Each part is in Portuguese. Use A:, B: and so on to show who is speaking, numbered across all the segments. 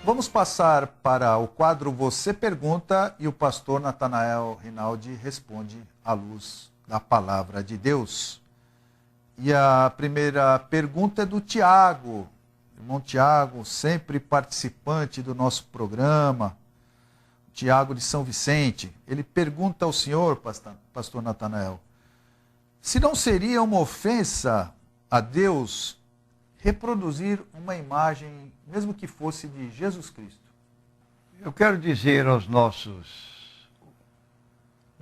A: Vamos passar para o quadro Você Pergunta e o pastor Natanael Rinaldi responde à luz da palavra de Deus. E a primeira pergunta é do Tiago, irmão Tiago, sempre participante do nosso programa, Tiago de São Vicente. Ele pergunta ao senhor, pastor Natanael, se não seria uma ofensa a Deus reproduzir uma imagem, mesmo que fosse de Jesus Cristo?
B: Eu quero dizer aos nossos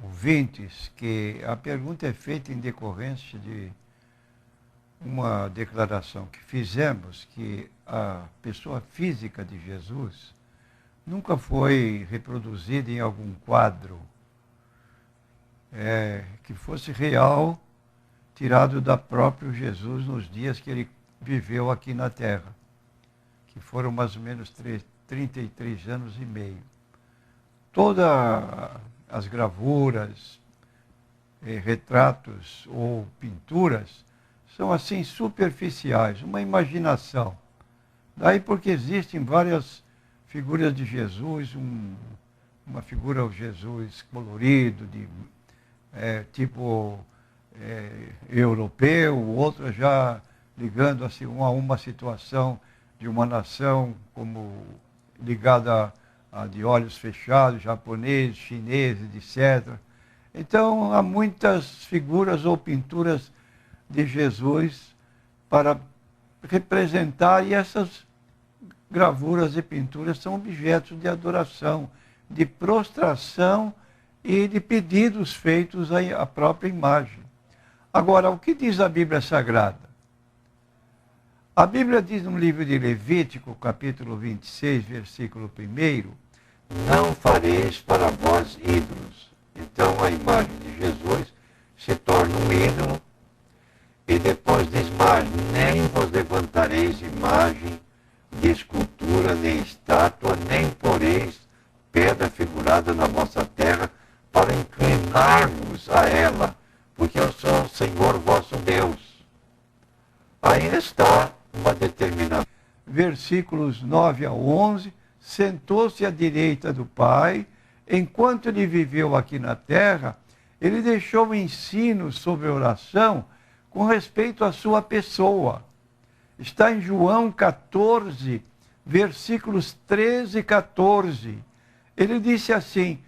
B: ouvintes que a pergunta é feita em decorrência de uma declaração que fizemos, que a pessoa física de Jesus nunca foi reproduzida em algum quadro que fosse real, tirado da próprio Jesus nos dias que ele viveu aqui na Terra, que foram mais ou menos 33 anos e meio. Todas as gravuras, retratos ou pinturas são assim superficiais, uma imaginação. Daí porque existem várias figuras de Jesus, uma figura de Jesus colorido, tipo europeu, outra já ligando assim, a uma situação de uma nação como ligada a de olhos fechados, japoneses, chineses, etc. Então, há muitas figuras ou pinturas de Jesus para representar, e essas gravuras e pinturas são objetos de adoração, de prostração e de pedidos feitos à própria imagem. Agora, o que diz a Bíblia Sagrada? A Bíblia diz no livro de Levítico, capítulo 26, versículo 1, não fareis para vós ídolos. Então a imagem de Jesus se torna um ídolo, e depois diz mais, nem vos levantareis imagem de escultura, nem estátua, nem poreis pedra figurada na vossa terra, para inclinar-vos a ela, porque eu sou o Senhor vosso Deus. Aí está uma determinação. Versículos 9 a 11, sentou-se à direita do Pai, enquanto ele viveu aqui na terra, ele deixou ensino sobre oração com respeito à sua pessoa. Está em João 14, versículos 13 e 14. Ele disse assim,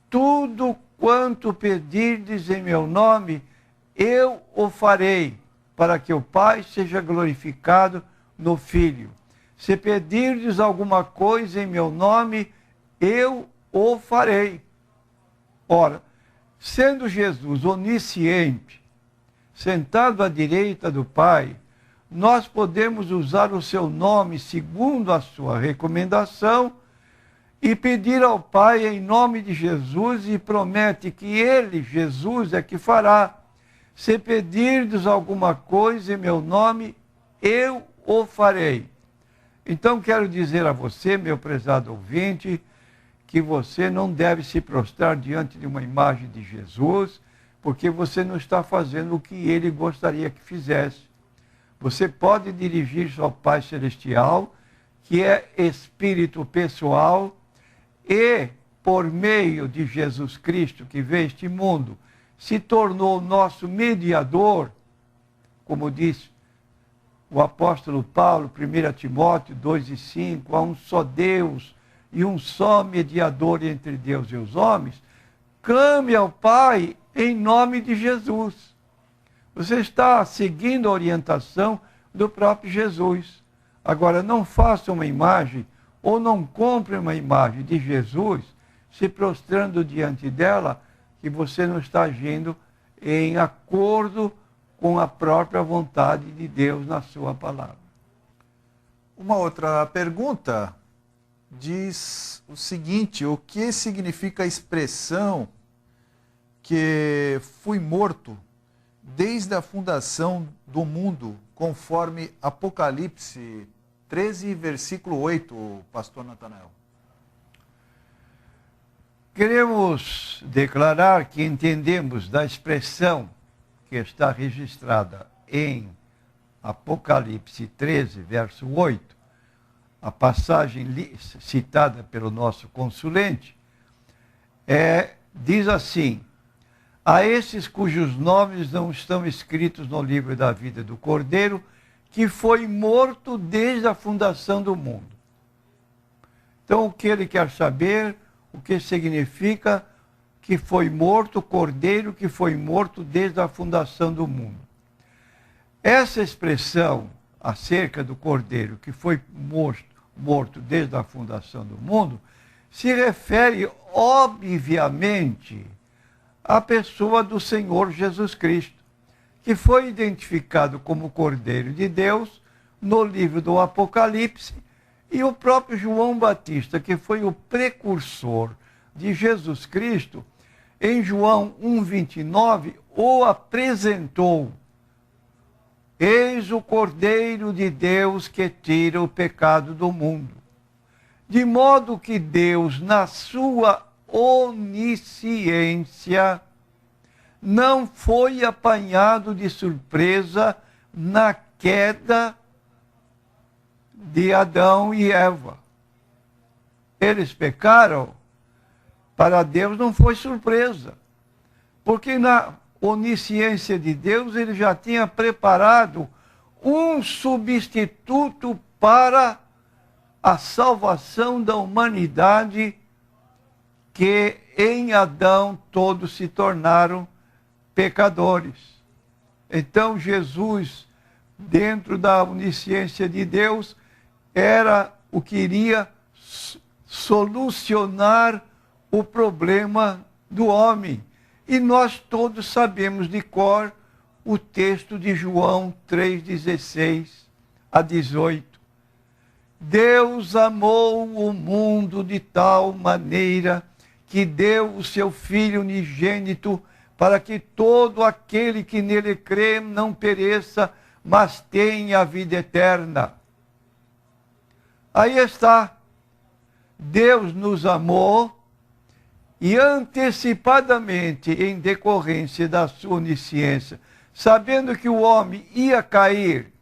B: tudo quanto pedirdes em meu nome, eu o farei, para que o Pai seja glorificado no Filho. Se pedirdes alguma coisa em meu nome, eu o farei. Ora, sendo Jesus onisciente, sentado à direita do Pai, nós podemos usar o seu nome segundo a sua recomendação e pedir ao Pai em nome de Jesus, e promete que ele, Jesus, é que fará. Se pedirdes alguma coisa em meu nome, eu o farei. Então quero dizer a você, meu prezado ouvinte, que você não deve se prostrar diante de uma imagem de Jesus, porque você não está fazendo o que ele gostaria que fizesse. Você pode dirigir-se ao Pai Celestial, que é Espírito pessoal, e por meio de Jesus Cristo, que veio a este mundo, se tornou nosso mediador, como diz o apóstolo Paulo, 1 Timóteo 2:5, há um só Deus e um só mediador entre Deus e os homens. Clame ao Pai em nome de Jesus. Você está seguindo a orientação do próprio Jesus. Agora, não faça uma imagem ou não compre uma imagem de Jesus se prostrando diante dela, que você não está agindo em acordo com a própria vontade de Deus na sua palavra.
A: Uma outra pergunta diz o seguinte, o que significa a expressão que fui morto desde a fundação do mundo, conforme Apocalipse 13, versículo 8, pastor Natanael?
B: Queremos declarar que entendemos da expressão que está registrada em Apocalipse 13, verso 8, a passagem citada pelo nosso consulente, diz assim: a esses cujos nomes não estão escritos no livro da vida do Cordeiro, que foi morto desde a fundação do mundo. Então, o que ele quer saber, o que significa que foi morto, o Cordeiro que foi morto desde a fundação do mundo. Essa expressão acerca do Cordeiro que foi morto desde a fundação do mundo, se refere, obviamente, à pessoa do Senhor Jesus Cristo, que foi identificado como Cordeiro de Deus no livro do Apocalipse, e o próprio João Batista, que foi o precursor de Jesus Cristo, em João 1,29, o apresentou. Eis o Cordeiro de Deus que tira o pecado do mundo. De modo que Deus, na sua onisciência, não foi apanhado de surpresa na queda de Adão e Eva. Eles pecaram, para Deus não foi surpresa, porque na onisciência de Deus ele já tinha preparado um substituto para a salvação da humanidade, que em Adão todos se tornaram pecadores. Então Jesus, dentro da onisciência de Deus, era o que iria solucionar o problema do homem. E nós todos sabemos de cor o texto de João 3,16 a 18. Deus amou o mundo de tal maneira que deu o seu Filho unigênito, para que todo aquele que nele crê não pereça, mas tenha a vida eterna. Aí está. Deus nos amou e antecipadamente, em decorrência da sua onisciência, sabendo que o homem ia cair,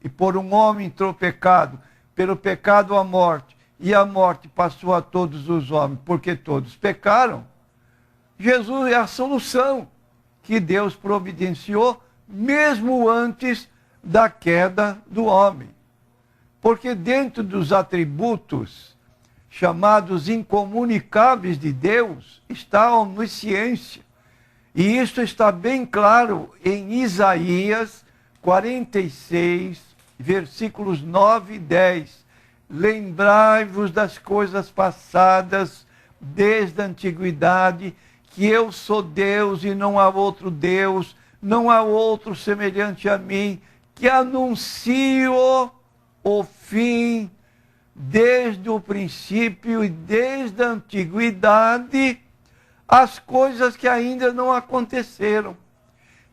B: e por um homem entrou pecado, pelo pecado a morte, e a morte passou a todos os homens, porque todos pecaram. Jesus é a solução que Deus providenciou, mesmo antes da queda do homem. Porque dentro dos atributos chamados incomunicáveis de Deus está a onisciência. E isso está bem claro em Isaías 46, versículos 9 e 10. Lembrai-vos das coisas passadas desde a antiguidade, que eu sou Deus e não há outro Deus, não há outro semelhante a mim, que anuncio o fim desde o princípio e desde a antiguidade, as coisas que ainda não aconteceram.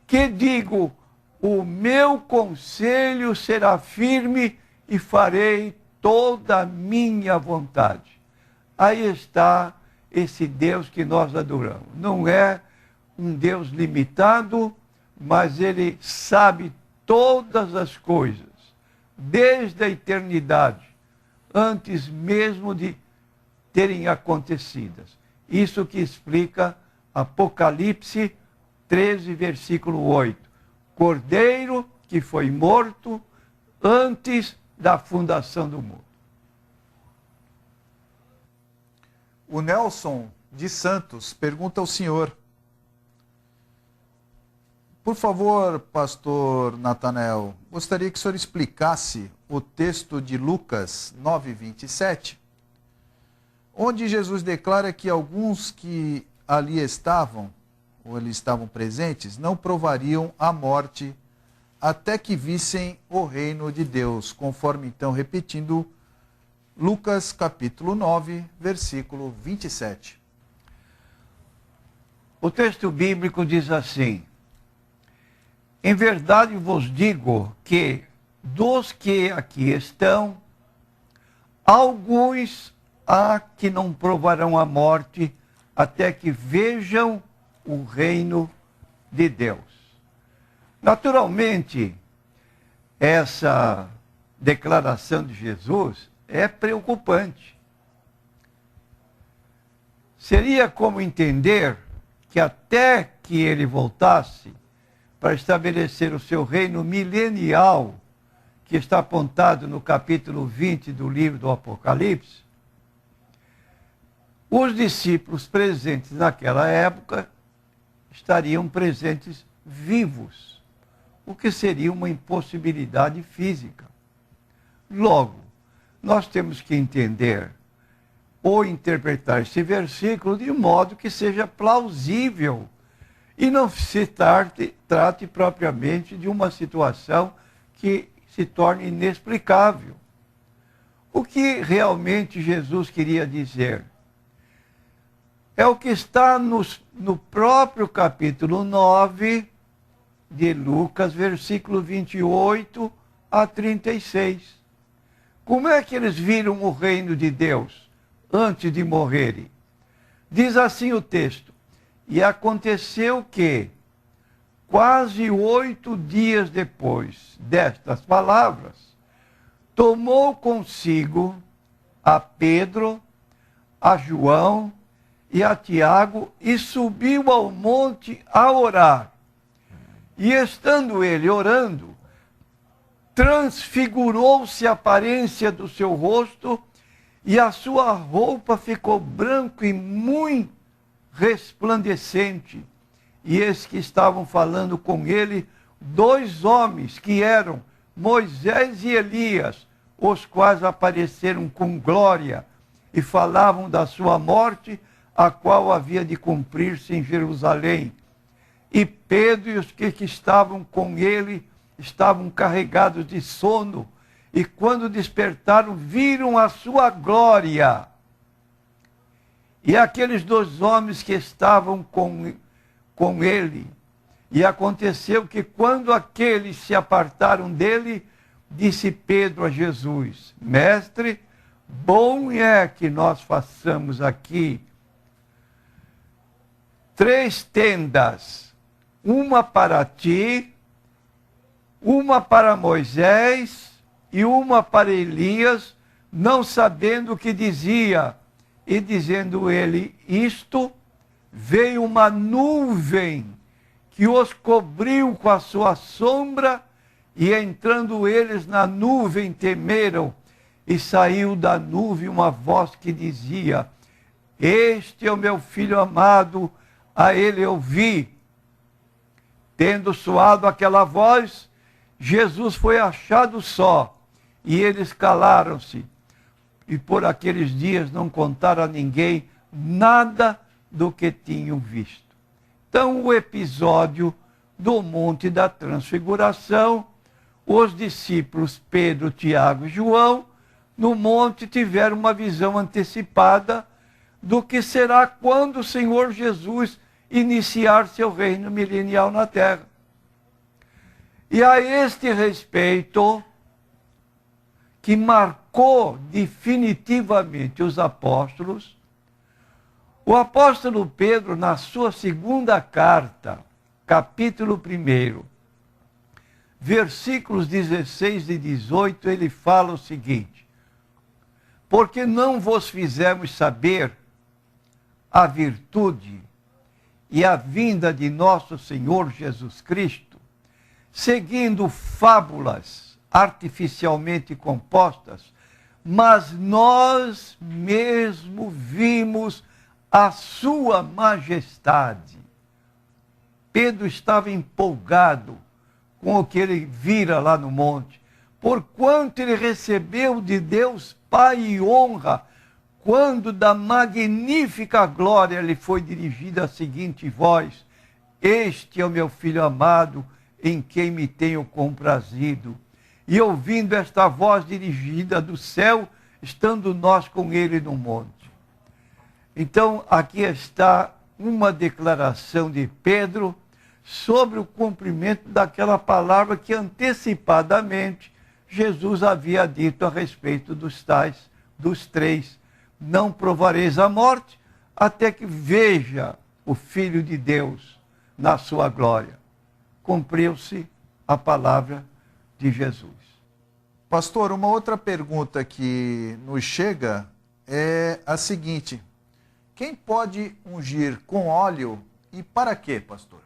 B: Que digo, o meu conselho será firme e farei toda a minha vontade. Aí está esse Deus que nós adoramos. Não é um Deus limitado, mas ele sabe todas as coisas, desde a eternidade, antes mesmo de terem acontecidas. Isso que explica Apocalipse 13, versículo 8. Cordeiro que foi morto antes da fundação do mundo.
A: O Nelson de Santos pergunta ao senhor: por favor, pastor Natanael, gostaria que o senhor explicasse o texto de Lucas 9:27, onde Jesus declara que alguns que ali estavam, ou ali estavam presentes, não provariam a morte até que vissem o reino de Deus, conforme então repetindo Lucas capítulo 9, versículo 27.
B: O texto bíblico diz assim: em verdade vos digo que dos que aqui estão, alguns há que não provarão a morte até que vejam o reino de Deus. Naturalmente, essa declaração de Jesus é preocupante. Seria como entender que até que ele voltasse para estabelecer o seu reino milenial, que está apontado no capítulo 20 do livro do Apocalipse, os discípulos presentes naquela época estariam presentes vivos, o que seria uma impossibilidade física. Logo, nós temos que entender ou interpretar esse versículo de modo que seja plausível e não se trate propriamente de uma situação que se torne inexplicável. O que realmente Jesus queria dizer? É o que está no próprio capítulo 9 de Lucas, versículo 28 a 36. Como é que eles viram o reino de Deus antes de morrerem? Diz assim o texto: e aconteceu que, quase 8 dias depois destas palavras, tomou consigo a Pedro, a João e a Tiago e subiu ao monte a orar. E estando ele orando, transfigurou-se a aparência do seu rosto e a sua roupa ficou branca e muito resplandecente. E eis que estavam falando com ele 2 homens, que eram Moisés e Elias, os quais apareceram com glória e falavam da sua morte, a qual havia de cumprir-se em Jerusalém. E Pedro e os que estavam com ele estavam carregados de sono, e quando despertaram, viram a sua glória. E aqueles 2 homens que estavam com ele, e aconteceu que quando aqueles se apartaram dele, disse Pedro a Jesus: Mestre, bom é que nós façamos aqui 3 tendas, uma para ti, uma para Moisés e uma para Elias, não sabendo o que dizia. E dizendo ele isto, veio uma nuvem que os cobriu com a sua sombra, e entrando eles na nuvem temeram, e saiu da nuvem uma voz que dizia: Este é o meu filho amado, a ele ouvi. Tendo soado aquela voz, Jesus foi achado só, e eles calaram-se. E por aqueles dias não contaram a ninguém nada do que tinham visto. Então, o episódio do Monte da Transfiguração, os discípulos Pedro, Tiago e João, no monte tiveram uma visão antecipada do que será quando o Senhor Jesus iniciar seu reino milenial na terra. E a este respeito, que marcou definitivamente os apóstolos, o apóstolo Pedro, na sua 2ª carta, capítulo 1, versículos 16 e 18, ele fala o seguinte: porque não vos fizemos saber a virtude e a vinda de nosso Senhor Jesus Cristo, seguindo fábulas artificialmente compostas, mas nós mesmo vimos a sua majestade. Pedro estava empolgado com o que ele vira lá no monte, porquanto ele recebeu de Deus Pai e honra, quando da magnífica glória lhe foi dirigida a seguinte voz: Este é o meu filho amado, em quem me tenho comprazido. E ouvindo esta voz dirigida do céu, estando nós com ele no monte. Então, aqui está uma declaração de Pedro sobre o cumprimento daquela palavra que antecipadamente Jesus havia dito a respeito dos 3. Não provareis a morte, até que veja o Filho de Deus na sua glória. Cumpriu-se a palavra de Jesus.
A: Pastor, uma outra pergunta que nos chega é a seguinte: quem pode ungir com óleo e para quê, pastor?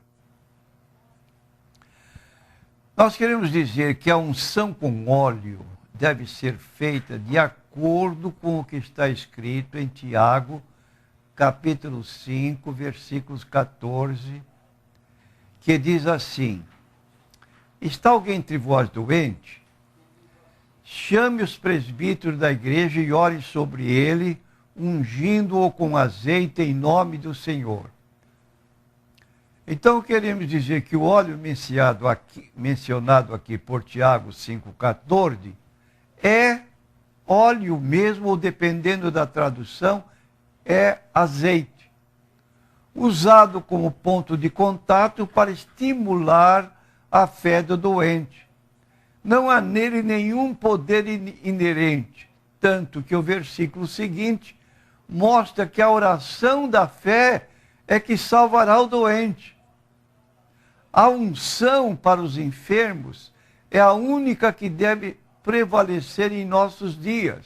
B: Nós queremos dizer que a unção com óleo deve ser feita de acordo com o que está escrito em Tiago, capítulo 5, versículos 14, que diz assim: está alguém entre vós doente? Chame os presbíteros da igreja e ore sobre ele, ungindo-o com azeite em nome do Senhor. Então queremos dizer que o óleo mencionado aqui por Tiago 5,14 é óleo mesmo, ou dependendo da tradução, é azeite, usado como ponto de contato para estimular a fé do doente. Não há nele nenhum poder inerente, tanto que o versículo seguinte mostra que a oração da fé é que salvará o doente. A unção para os enfermos é a única que deve prevalecer em nossos dias.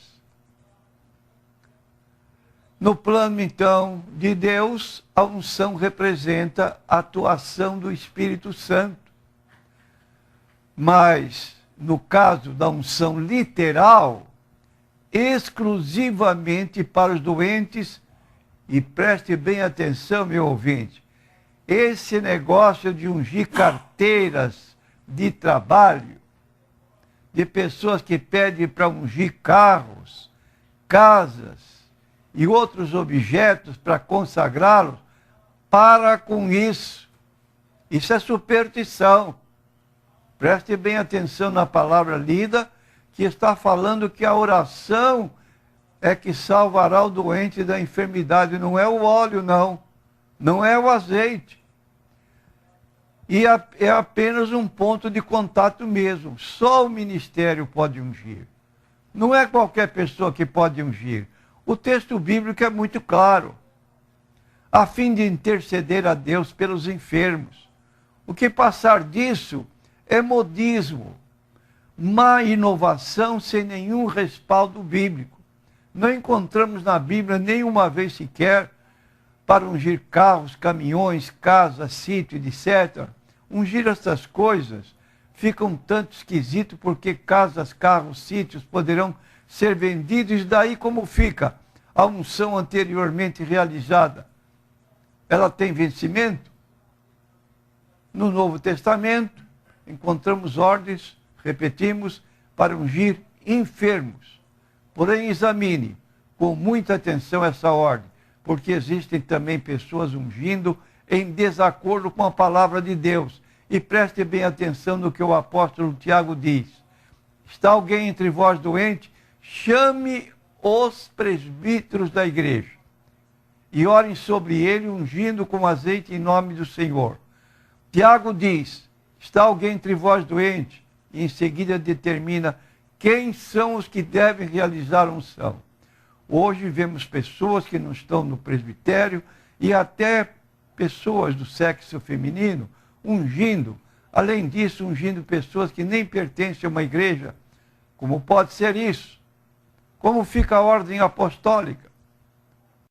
B: No plano, então, de Deus, a unção representa a atuação do Espírito Santo. Mas, no caso da unção literal, exclusivamente para os doentes, e preste bem atenção, meu ouvinte, esse negócio de ungir carteiras de trabalho, de pessoas que pedem para ungir carros, casas e outros objetos para consagrá-los, para com isso. Isso é superstição. Preste bem atenção na palavra lida, que está falando que a oração é que salvará o doente da enfermidade. Não é o óleo, não. Não é o azeite. E é apenas um ponto de contato mesmo. Só o ministério pode ungir. Não é qualquer pessoa que pode ungir. O texto bíblico é muito claro. A fim de interceder a Deus pelos enfermos. O que passar disso é modismo, má inovação sem nenhum respaldo bíblico. Não encontramos na Bíblia nenhuma vez sequer para ungir carros, caminhões, casas, sítio, etc. Ungir essas coisas fica um tanto esquisito, porque casas, carros, sítios poderão ser vendidos, e daí como fica a unção anteriormente realizada? Ela tem vencimento? No Novo Testamento, encontramos ordens, repetimos, para ungir enfermos. Porém, examine com muita atenção essa ordem, porque existem também pessoas ungindo em desacordo com a palavra de Deus. E preste bem atenção no que o apóstolo Tiago diz: está alguém entre vós doente? Chame os presbíteros da igreja e orem sobre ele, ungindo com azeite em nome do Senhor. Tiago diz: está alguém entre vós doente? E em seguida determina quem são os que devem realizar a unção. Hoje vemos pessoas que não estão no presbitério e até pessoas do sexo feminino ungindo. Além disso, ungindo pessoas que nem pertencem a uma igreja. Como pode ser isso? Como fica a ordem apostólica?